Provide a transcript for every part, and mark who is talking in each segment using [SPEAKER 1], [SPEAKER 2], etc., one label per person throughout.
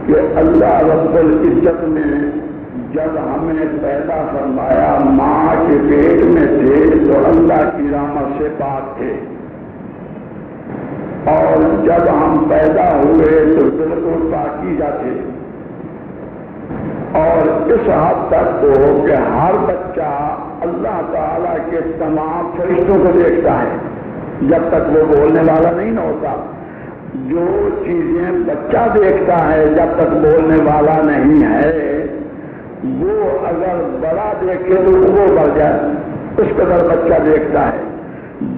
[SPEAKER 1] کہ اللہ رب العزت نے جب ہمیں پیدا فرمایا ماں کے پیٹ میں تھے تو اللہ کی رحمت سے پاک تھے، اور جب ہم پیدا ہوئے تو بالکل پاکیزہ تھے، اور اس حد تک تو کہ ہر بچہ اللہ تعالیٰ کے تمام فرشتوں کو دیکھتا ہے جب تک وہ بولنے والا نہیں نہ ہوتا۔ جو چیزیں بچہ دیکھتا ہے جب تک بولنے والا نہیں ہے، وہ اگر بڑا دیکھے تو وہ بڑھ جائے، اس قدر بچہ دیکھتا ہے۔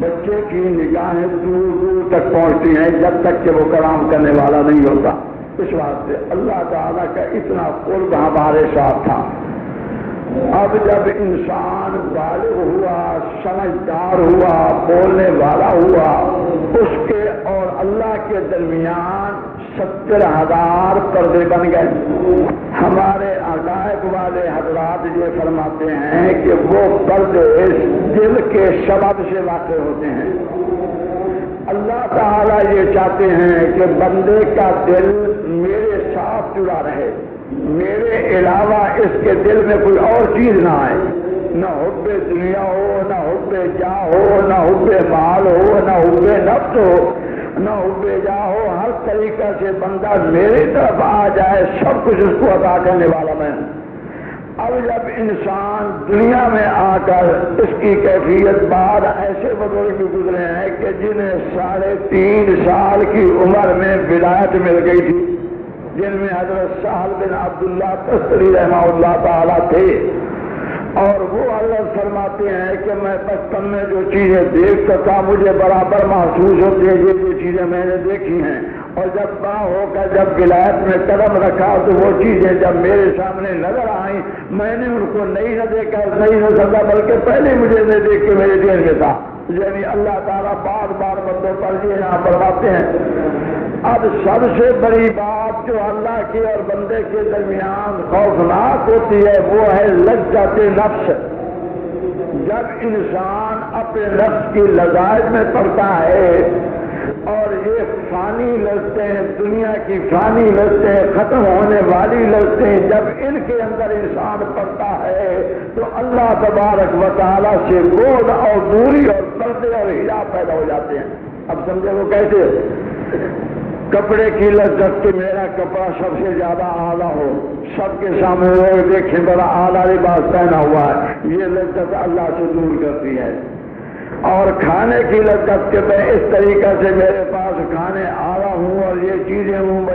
[SPEAKER 1] بچے کی نگاہیں دور دور تک پہنچتی ہیں جب تک کہ وہ کلام کرنے والا نہیں ہوتا۔ اس واسطے اللہ تعالیٰ کا اتنا قرب ہمارے ساتھ تھا۔ اب جب انسان بالغ ہوا، سمجھدار ہوا، بولنے والا ہوا، اس کے اور اللہ کے درمیان 70,000 پردے بن گئے۔ ہمارے عقائد والے حضرات یہ فرماتے ہیں کہ وہ پردے دل کے سبب سے واقع ہوتے ہیں۔ اللہ تعالیٰ یہ چاہتے ہیں کہ بندے کا دل میرے ساتھ جڑا رہے، میرے علاوہ اس کے دل میں کوئی اور چیز نہ آئے، نہ حب دنیا ہو، نہ حب جاہ ہو، نہ حب مال ہو، نہ حب نفس ہو، نہ حب جاہ ہو۔ ہر طریقہ سے بندہ میری طرف آ جائے، سب کچھ اس کو عطا کرنے والا میں ہوں۔ اب جب انسان دنیا میں آ کر اس کی کیفیت بعد ایسے بزرگ گزرے ہیں کہ جنہیں 3.5 سال کی عمر میں ولایت مل گئی تھی، جن میں حضرت سہل بن عبداللہ تستری رحمہ اللہ تعالیٰ تھے، اور وہ حضرت فرماتے ہیں کہ میں بچپن میں جو چیزیں دیکھتا تھا مجھے برابر محسوس ہوتی ہے یہ چیزیں میں نے دیکھی ہیں، اور جب بڑا ہو کر جب ولایت میں قدم رکھا تو وہ چیزیں جب میرے سامنے نظر آئیں میں نے ان کو نہیں نہ دیکھا، نہیں نہ سمجھا، بلکہ پہلے مجھے نہیں دیکھ کے میرے دل میں تھا۔ یعنی اللہ تعالیٰ بار بار بندوں پر یہ یہاں فرماتے ہیں۔ اب سب سے بڑی بات جو اللہ کے اور بندے کے درمیان خوفناک ہوتی ہے وہ ہے لذت نفس۔ جب انسان اپنے نفس کی لذائذ میں پڑتا ہے، اور یہ فانی لذتیں، دنیا کی فانی لذتیں، ختم ہونے والی لذتیں، جب ان کے اندر انسان پڑتا ہے تو اللہ تبارک و تعالیٰ سے بعد اور دوری اور پردے اور حجاب پیدا ہو جاتے ہیں۔ اب سمجھے وہ کیسے؟ کپڑے کی لذت کہ میرا کپڑا سب سے زیادہ اعلیٰ ہو، سب کے سامنے لوگ دیکھیں بڑا اعلیٰ لباس پہنا ہوا ہے، یہ لذت اللہ سے دور کرتی ہے۔ اور کھانے کی لذت کہ میں اس طریقے سے میرے پاس کھانے آیا ہوں اور یہ چیزیں ہوں،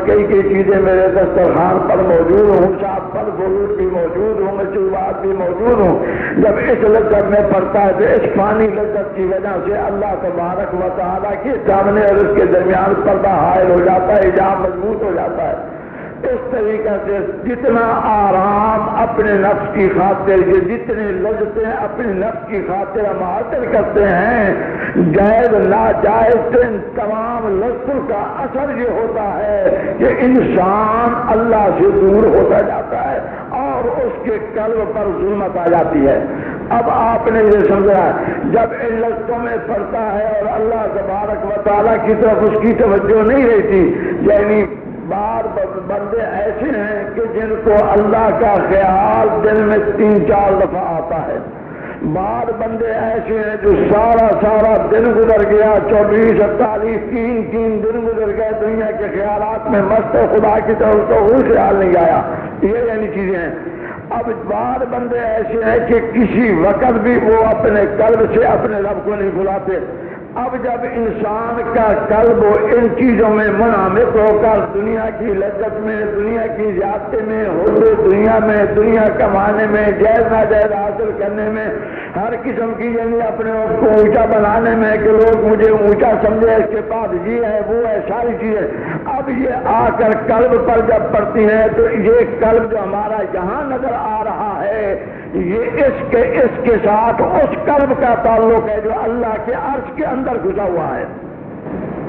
[SPEAKER 1] کئی کئی چیزیں میرے دسترخوان پر موجود ہوں، ساتھ پھل فروٹ بھی موجود ہوں، مشروبات بھی موجود ہوں۔ جب اس لذت میں پڑتا ہے تو اس فانی لذت کی وجہ سے اللہ تبارک و تعالیٰ کے سامنے اور اس کے درمیان پردہ حائل ہو جاتا ہے، حجاب مضبوط ہو جاتا ہے۔ اس طریقے سے جتنا آرام اپنے نفس کی خاطر، یہ جتنے لذتیں اپنے نفس کی خاطر ہم حاصل کرتے ہیں، جائز ناجائز ان تمام لذتوں کا اثر یہ ہوتا ہے کہ انسان اللہ سے دور ہوتا جاتا ہے اور اس کے قلب پر ظلمت آ جاتی ہے۔ اب آپ نے یہ سمجھا، جب ان لذتوں میں پڑتا ہے اور اللہ تبارک و تعالیٰ کی طرف اس کی توجہ نہیں رہتی، یعنی بار بندے ایسے ہیں کہ جن کو اللہ کا خیال دل میں 3-4 دفعہ آتا ہے، بار بندے ایسے ہیں جو سارا دن گزر گیا، 24 48 3 دن گزر گئے دنیا کے خیالات میں مست، خدا کی طرف تو وہ خیال نہیں آیا، یہ یعنی چیزیں ہیں۔ اب بار بندے ایسے ہیں کہ کسی وقت بھی وہ اپنے قلب سے اپنے رب کو نہیں بلاتے۔ اب جب انسان کا قلب ان چیزوں میں منہمک ہو کر دنیا کی لذت میں، دنیا کی زیادتی میں، ہوتے دنیا میں، دنیا کمانے میں، جائز ناجائز حاصل کرنے میں، ہر قسم کی یعنی اپنے آپ کو اونچا بنانے میں کہ لوگ مجھے اونچا سمجھے، اس کے پاس یہ ہے وہ ہے، ساری چیزیں اب یہ آ کر قلب پر جب پڑتی ہیں تو یہ قلب جو ہمارا یہاں نظر آ رہا ہے یہ اس کے ساتھ اس قلب کا تعلق ہے جو اللہ کے عرش کے اندر گھسا ہوا ہے۔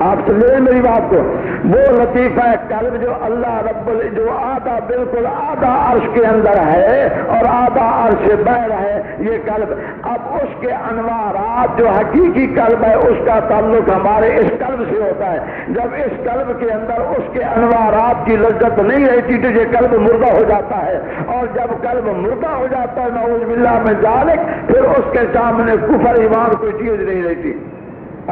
[SPEAKER 1] آپ سمجھے میری بات کو؟ وہ لطیفہ قلب جو اللہ رب جو آدھا بالکل آدھا عرش کے اندر ہے اور آدھا عرش سے باہر ہے یہ قلب، اب اس کے انوارات جو حقیقی قلب ہے اس کا تعلق ہمارے اس قلب سے ہوتا ہے. جب اس قلب کے اندر اس کے انوارات کی لذت نہیں رہتی تو یہ قلب مردہ ہو جاتا ہے، اور جب قلب مردہ ہو جاتا ہے نعوذ باللہ من ذالک پھر اس کے سامنے کفر ایمان کوئی چیز نہیں رہتی.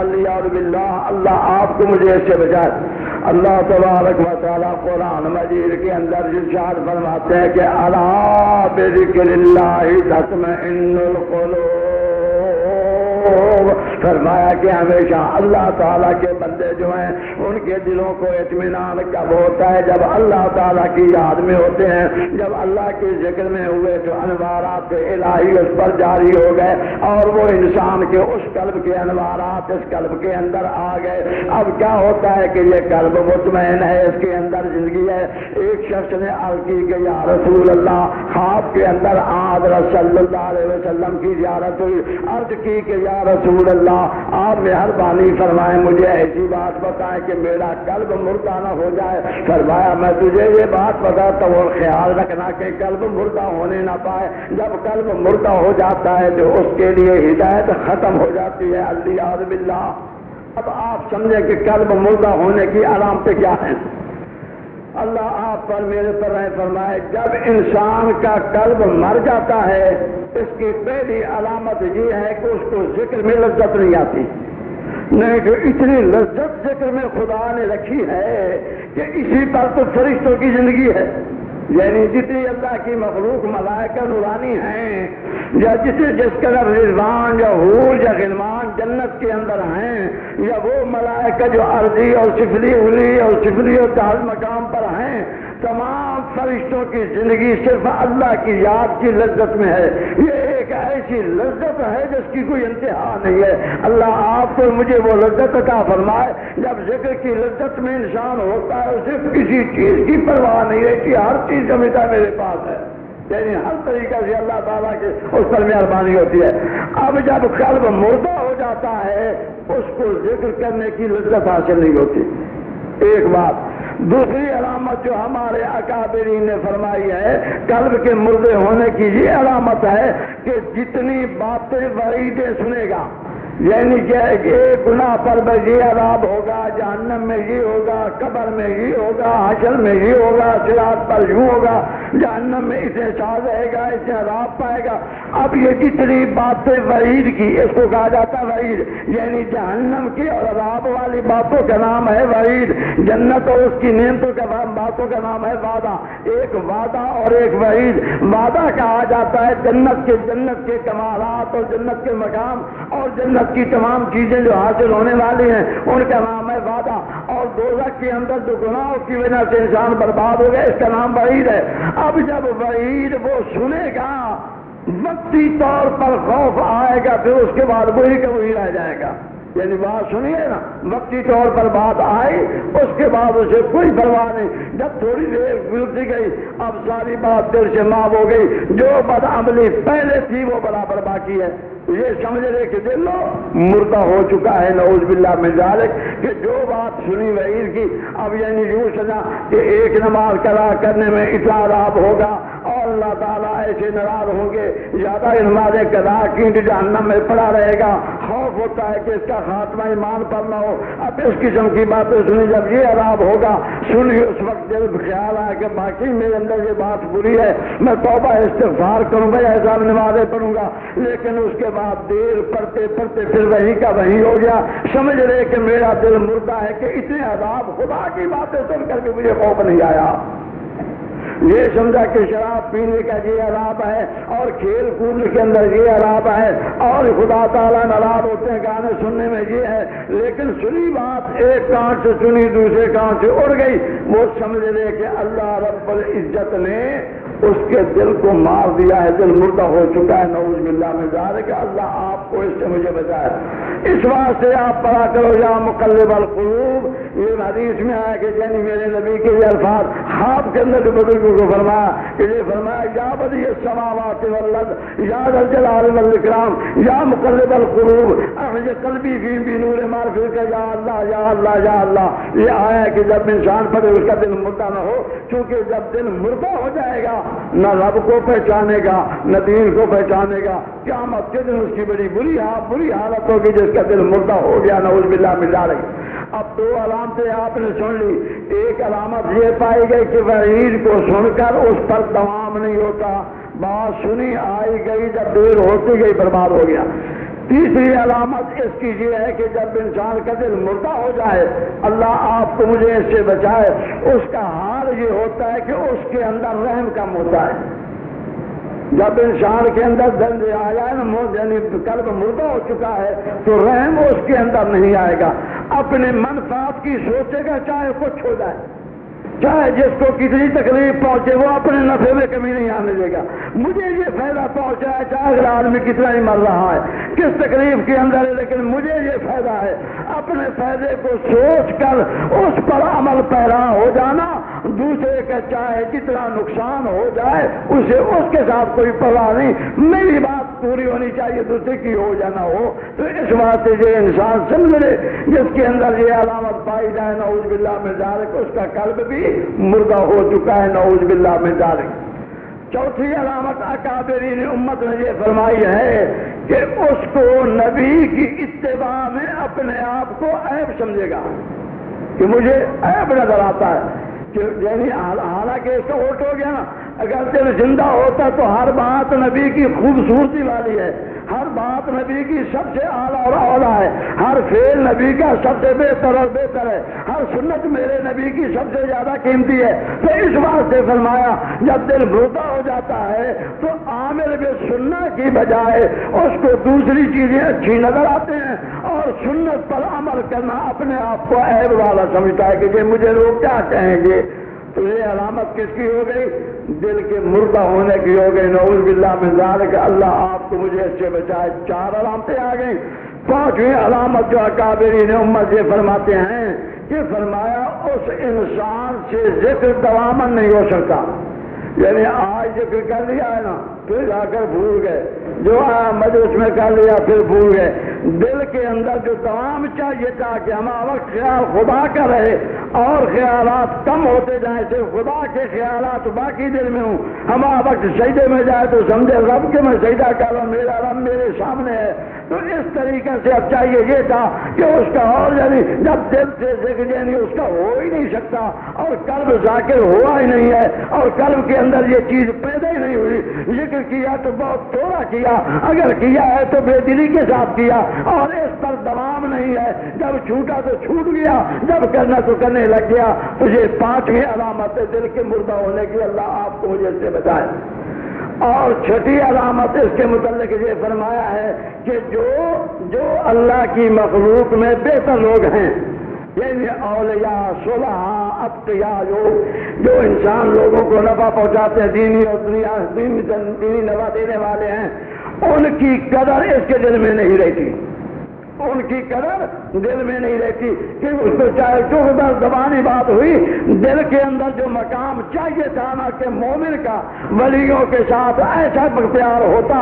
[SPEAKER 1] اللہ باللہ، اللہ آپ کو مجھے اس سے بچائے. اللہ تبارک و تعالیٰ قرآن مجید کے اندر ارشاد فرماتے ہیں کہ الا بذکر اللہ تطمئن القلوب، فرمایا کہ ہمیشہ اللہ تعالیٰ کے بندے جو ہیں ان کے دلوں کو اطمینان کب ہوتا ہے؟ جب اللہ تعالیٰ کی یاد میں ہوتے ہیں، جب اللہ کے ذکر میں ہوئے تو انوارات الہی اس پر جاری ہو گئے اور وہ انسان کے اس قلب کے انوارات اس قلب کے اندر آ گئے. اب کیا ہوتا ہے کہ یہ قلب مطمئن ہے، اس کے اندر زندگی ہے. ایک شخص نے عرض کی کہ یا رسول اللہ، خواب کے اندر حضرت صلی اللہ علیہ وسلم کی زیارت ہوئی. عرض کی کہ یا رسول اللہ آپ مہربانی فرمائیں مجھے ایسی بات بتائیں کہ میرا قلب مردہ نہ ہو جائے. فرمایا میں تجھے یہ بات بتاتا ہوں، خیال رکھنا کہ قلب مردہ ہونے نہ پائے. جب قلب مردہ ہو جاتا ہے تو اس کے لیے ہدایت ختم ہو جاتی ہے. اللہ باللہ. اب آپ سمجھیں کہ قلب مردہ ہونے کی علامتیں کیا ہیں. اللہ آپ پر میرے پر رحم فرمائے. جب انسان کا قلب مر جاتا ہے اس کی پہلی علامت یہ ہے کہ اس کو ذکر میں لذت نہیں آتی. نہیں جو اتنی لذت ذکر میں خدا نے رکھی ہے کہ اسی پر تو فرشتوں کی زندگی ہے. یعنی جتنی اللہ کی مخلوق ملائکہ نورانی ہیں یا جس قدر رضوان یا حور یا غلمان جنت کے اندر ہیں، یا وہ ملائکہ جو عرضی اور سفلی اولی اور سفلی اور تعال مقام پر ہیں، تمام فرشتوں کی زندگی صرف اللہ کی یاد کی لذت میں ہے. یہ ایک ایسی لذت ہے جس کی کوئی انتہا نہیں ہے. اللہ آپ کو مجھے وہ لذت عطا فرمائے. جب ذکر کی لذت میں انسان ہوتا ہے اسے کسی چیز کی پرواہ نہیں رہتی، ہر چیز سمجھتا میرے پاس ہے، یعنی ہر طریقہ سے اللہ تعالیٰ کی اس پر مہربانی ہوتی ہے. اب جب قلب مردہ ہو جاتا ہے اس کو ذکر کرنے کی لذت حاصل نہیں ہوتی. ایک بات. دوسری علامت جو ہمارے اکابرین نے فرمائی ہے قلب کے مردے ہونے کی یہ علامت ہے کہ جتنی باتیں وعیدیں سنے گا، یعنی کہ ایک گناہ پر یہ عذاب ہوگا، جہنم میں یہ ہوگا، قبر میں یہ ہوگا، حشر میں یہ ہوگا، صراط پر یوں ہوگا، جہنم میں اتنے سال رہے گا، اتنے عذاب پائے گا. اب یہ جتنی باتیں وعید کی اس کو کہا جاتا ہے وعید، یعنی جہنم کی اور عذاب والی باتوں کا نام ہے وعید. جنت اور اس کی نعمتوں کا باتوں کا نام ہے وعدہ. ایک وعدہ اور ایک وعید. وعدہ کہا جاتا ہے جنت کے کمالات اور جنت کے مقام اور جنت کی تمام چیزیں جو حاصل ہونے والی ہیں ان کا نام ہے وعدہ. اور دوزخ کے اندر جو گناہوں کی وجہ سے انسان برباد ہو گیا اس کا نام وعید ہے. اب جب وعید وہ سنے گا وقتی طور پر خوف آئے گا، پھر اس کے بعد وہی کا وہی رہ جائے گا. یعنی بات سنیے نا، وقتی طور پر بات آئی اس کے بعد اسے کوئی پرواہ نہیں. جب تھوڑی دیر گزرتی گئی اب ساری بات دل سے معاف ہو گئی. جو بدعملی پہلے تھی وہ برابر باقی ہے. یہ سمجھ رہے کہ دل مردہ ہو چکا ہے نعوذ باللہ من ذالک کہ جو بات سنی وعید کی اب یعنی یوں سنا کہ ایک نماز قضا کرنے میں اتنا عذاب ہوگا اور اللہ تعالیٰ ایسے ناراض ہوں گے، زیادہ نمازیں قضا کی تو جہنم میں پڑا رہے گا. خوف ہوتا ہے کہ اس کا خاتمہ ایمان پر نہ ہو. اب اس قسم کی باتیں سنی جب یہ عذاب ہوگا سنی اس وقت دل خیال آیا کہ باقی میرے اندر یہ بات بری ہے، میں توبہ استغفار کروں گا، ایسا نمازیں پڑھوں گا. لیکن اس کے بعد دیر پڑھتے پڑھتے پھر وہی کا وہی ہو گیا. سمجھ رہے کہ میرا دل مردہ ہے کہ اتنے عذاب خدا کی باتیں سن کر کے مجھے خوف نہیں آیا. یہ سمجھا کہ شراب پینے کا یہ عذاب ہے اور کھیل کود کے اندر یہ عذاب ہے اور خدا تعالیٰ ناراض ہوتے ہیں گانے سننے میں یہ ہے. لیکن سنی بات ایک کان سے سنی دوسرے کان سے اڑ گئی. وہ سمجھ لے کہ اللہ رب العزت نے اس کے دل کو مار دیا ہے، دل مردہ ہو چکا ہے، نعوذ باللہ من ذالک۔ اللہ آپ کو اس سے مجھے بچائے۔ اس واسطے آپ پڑھا کرو یا مقلب القلوب۔ یہ حدیث میں آیا کہ یعنی میرے نبی کے یہ الفاظ خواب کے اندر بزرگوں کو فرمایا کہ یہ فرمایا یا بدیع السماوات والارض یا ذا الجلال والاکرام یا مقلب القلوب اخرج قلبی فی نور معرفتک یا اللہ یا اللہ یا اللہ۔ یہ آیا کہ جب انسان پڑھے اس کا دل مردہ نہ ہو، کیونکہ جب دل مردہ ہو جائے گا نہ رب کو پہچانے گا نہ دین کو پہچانے گا، قیامت کے دن اس کی بڑی بری حالت ہوگی جس کا دل مردہ ہو گیا، نعوذ باللہ من ذالک۔ اب دو علامتیں آپ نے سن لی۔ ایک علامت یہ پائی گئی کہ وعید کو سن کر اس پر دوام نہیں ہوتا، بات سنی آئی گئی، جب دیر ہوتی گئی برباد ہو گیا۔ تیسری علامت اس کی یہ ہے کہ جب انسان کا دل مردہ ہو جائے، اللہ آپ کو مجھے اس سے بچائے، اس کا حال یہ ہوتا ہے کہ اس کے اندر رحم کم ہوتا ہے۔ جب انسان کے اندر دل آ جائے نا، یعنی قلب مردہ ہو چکا ہے، تو رحم اس کے اندر نہیں آئے گا، اپنے منفعت کی سوچے گا چاہے کچھ ہو جائے، چاہے جس کو کتنی تکلیف پہنچے وہ اپنے نفع میں کمی نہیں آنے دے گا۔ مجھے یہ فائدہ پہنچا ہے چاہے اگر آدمی کتنا ہی مر رہا ہے، کس تکلیف کے اندر ہے، لیکن مجھے یہ فائدہ ہے، اپنے فائدے کو سوچ کر اس پر عمل پیرا ہو جانا، دوسرے کا چاہے جتنا نقصان ہو جائے اسے اس کے ساتھ کوئی پرواہ نہیں، میری بات پوری ہونی چاہیے، دوسرے کی ہو جانا ہو۔ تو اس بات سے یہ انسان سمجھ لے جس کے اندر یہ علامت پائی جائے، نعوذ باللہ من ذالک، اس کا قلب بھی مردہ ہو چکا ہے، نعوذ باللہ من ذالک۔ چوتھی علامت اکابرین امت نے یہ فرمائی ہے کہ اس کو نبی کی اتباع میں اپنے آپ کو عیب سمجھے گا، کہ مجھے عیب نظر آتا ہے، یعنی حالانکہ اس کا ووٹ ہو گیا نا، اگر دل زندہ ہوتا تو ہر بات نبی کی خوبصورتی والی ہے، ہر بات نبی کی سب سے اعلیٰ اور اعلیٰ ہے، ہر فعل نبی کا سب سے بہتر اور بہتر ہے، ہر سنت میرے نبی کی سب سے زیادہ قیمتی ہے۔ تو اس بات سے فرمایا جب دل مردہ ہو جاتا ہے تو عامل بے سنت کی بجائے اس کو دوسری چیزیں اچھی نظر آتے ہیں، اور سنت پر عمل کرنا اپنے آپ کو عیب والا سمجھتا ہے کہ مجھے لوگ کیا کہیں گے۔ تو یہ علامت کس کی ہو گئی؟ دل کے مردہ ہونے کی ہو گئی، نعوذ باللہ من ذالک۔ اللہ آپ کو مجھے اس سے بچائے۔ چار علامتیں آ گئیں۔ پانچویں علامت جو اکابرین امت یہ فرماتے ہیں کہ فرمایا اس انسان سے ذکر دوامن نہیں ہو سکتا، یعنی آج ذکر کر لیا ہے نا پھر جا کر بھول گئے، جو آیا مجلس میں کر لیا پھر بھول گئے، دل کے اندر جو دوام چاہیے تھا کہ ہمارا وقت خیال خدا کا رہے اور خیالات کم ہوتے جائیں، صرف خدا کے خیالات باقی دل میں ہوں، ہمارا وقت سجدے میں جائے تو سمجھے رب کے میں سجدہ کر رہا ہوں، میرا رب میرے سامنے ہے۔ تو اس طریقے سے اب چاہیے یہ تھا کہ اس کا اور یعنی جب دل سے ذکر یعنی اس کا ہو ہی نہیں سکتا، اور قلب ذاکر ہوا ہی نہیں ہے، اور قلب کے اندر یہ چیز پیدا ہی نہیں ہوئی، ذکر کیا تو بہت تھوڑا کیا، اگر کیا ہے تو بے دلی کے ساتھ کیا، اور اس پر دوام نہیں ہے، جب چھوٹا تو چھوٹ گیا، جب کرنا تو کرنے لگ گیا۔ تو یہ پانچویں علامت ہے دل کے مردہ ہونے کی، اللہ آپ کو مجھے اس سے بچائے۔ اور چھٹی علامت اس کے متعلق یہ فرمایا ہے کہ جو اللہ کی مخلوق میں بہتر لوگ ہیں، یعنی اولیاء، صلحاء، اتقیاء، جو انسان لوگوں کو نفع پہنچاتے ہیں، دینی اور دینی نفع دینے والے ہیں، ان کی قدر اس کے دل میں نہیں رہتی، ان کی قدر دل میں نہیں رہتی، کہ اس کو چاہے چونکہ بس زبانی بات ہوئی، دل کے اندر جو مقام چاہیے تھا نا کہ مومن کا ولیوں کے ساتھ ایسا پیار ہوتا،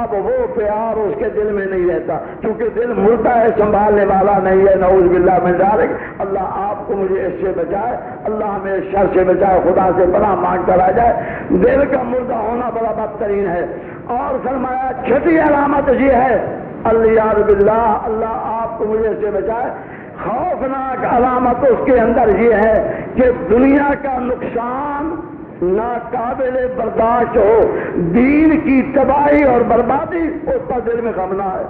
[SPEAKER 1] اب وہ پیار اس کے دل میں نہیں رہتا، کیونکہ دل مردہ ہے، سنبھالنے والا نہیں ہے، نعوذ باللہ من ذالک۔ اللہ آپ کو مجھے اس سے بچائے، اللہ ہمیں شر سے بچائے، خدا سے پناہ مانگ کر آ جائے۔ دل کا مردہ ہونا بڑا بدترین ہے۔ اور فرمایا چھٹی علامت یہ ہے، اللہ باللہ، اللہ آپ کو مجھے سے بچائے، خوفناک علامت اس کے اندر یہ ہے کہ دنیا کا نقصان ناقابل برداشت ہو، دین کی تباہی اور بربادی اس پر دل میں غم نہ ہے،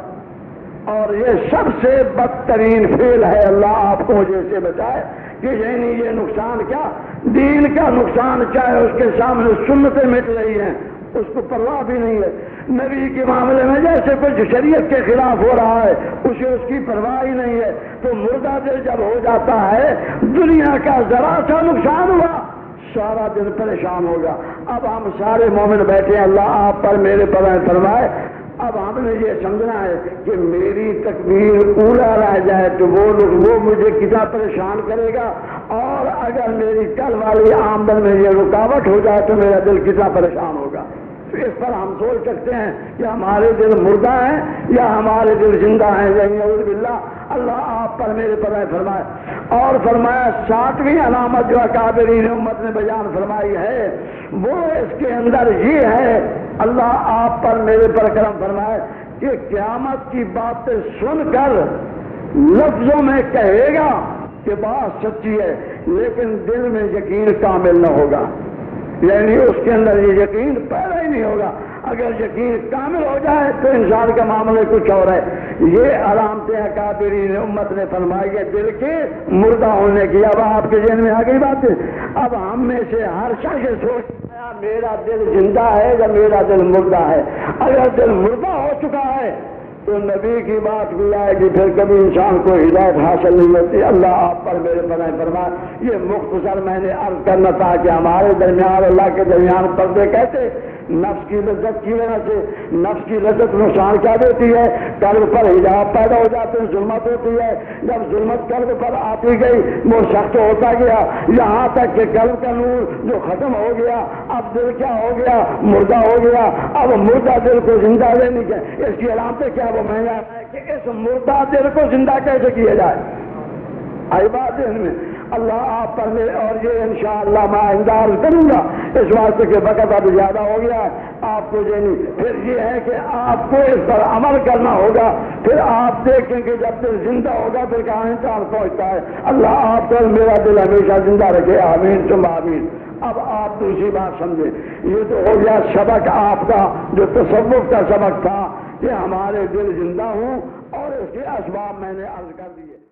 [SPEAKER 1] اور یہ سب سے بدترین فعل ہے۔ اللہ آپ کو مجھے سے بچائے کہ یعنی یہ نقصان کیا، دین کا نقصان، چاہے اس کے سامنے سنتیں مٹ رہی ہیں اس کو پرواہ بھی نہیں ہے، نبی کے معاملے میں جیسے کچھ شریعت کے خلاف ہو رہا ہے اسے اس کی پرواہ ہی نہیں ہے۔ تو مردہ دل جب ہو جاتا ہے، دنیا کا ذرا سا نقصان ہوا سارا دن پریشان ہوگا۔ اب ہم سارے مومن بیٹھے ہیں، اللہ آپ پر میرے پر فرمائے، اب ہم نے یہ سمجھنا ہے کہ میری تکبیر اولا رہ جائے تو وہ مجھے کتنا پریشان کرے گا، اور اگر میری کل والی آمدن میں یہ رکاوٹ ہو جائے تو میرا دل کتنا پریشان ہوگا۔ اس پر ہم سوچ سکتے ہیں کہ ہمارے دل مردہ ہیں یا ہمارے دل زندہ ہیں، یعنی اعوذ باللہ۔ اللہ آپ پر میرے پر فرمائے، اور فرمایا 60ویں علامت جو اکابرین امت نے بیان فرمائی ہے وہ اس کے اندر یہ ہے، اللہ آپ پر میرے پر کرم فرمائے کہ قیامت کی باتیں سن کر لفظوں میں کہے گا کہ بات سچی ہے، لیکن دل میں یقین کامل نہ ہوگا، یعنی اس کے اندر یہ یقین پیدا ہی نہیں ہوگا۔ اگر یقین کامل ہو جائے تو انسان کا معاملہ کچھ اور ہے۔ یہ علامتیں اکابرین امت نے فرمائی ہے دل کے مردہ ہونے کی۔ اب آپ کے ذہن میں آ گئی بات ہے، اب ہم میں سے ہر شخص سوچ میرا دل زندہ ہے یا میرا دل مردہ ہے۔ اگر دل مردہ ہو چکا ہے تو نبی کی بات بھی آئے گی، پھر کبھی انسان کو ہدایت حاصل نہیں ہوتی۔ اللہ آپ پر میرے بنائے فرمائے۔ یہ مختصر میں نے عرض کرنا تھا کہ ہمارے درمیان اللہ کے درمیان پردے کیسے نفس کی لذت کی وجہ سے، نفس کی لذت نقصان کیا دیتی ہے، قلب پر حجاب پیدا ہو جاتے ہیں، ظلمت ہوتی ہے۔ جب ظلمت قلب پر آتی گئی وہ سخت ہوتا گیا، یہاں تک کہ قلب کا نور جو ختم ہو گیا، اب دل کیا ہو گیا، مردہ ہو گیا۔ اب مردہ دل کو زندہ لینے کے اس کی علامتیں کیا وہ میں نے کہ اس مردہ دل کو زندہ کیسے کیا جائے، آئی بات ذہن میں۔ اللہ آپ پر میں، اور یہ انشاءاللہ میں انتظار کروں گا اس واسطے کہ وقت اب زیادہ ہو گیا ہے آپ کو یہ نہیں، پھر یہ ہے کہ آپ کو اس پر عمل کرنا ہوگا، پھر آپ دیکھیں کہ جب دل زندہ ہوگا پھر کہاں انسان پہنچتا ہے۔ اللہ آپ پر میرا دل ہمیشہ زندہ رکھے، آمین ثم آمین۔ اب آپ دوسری بات سمجھیں، یہ تو ہو گیا سبق آپ کا جو تصوف کا سبق تھا کہ ہمارے دل زندہ ہوں، اور اس کے اسباب میں نے عرض کر دیے۔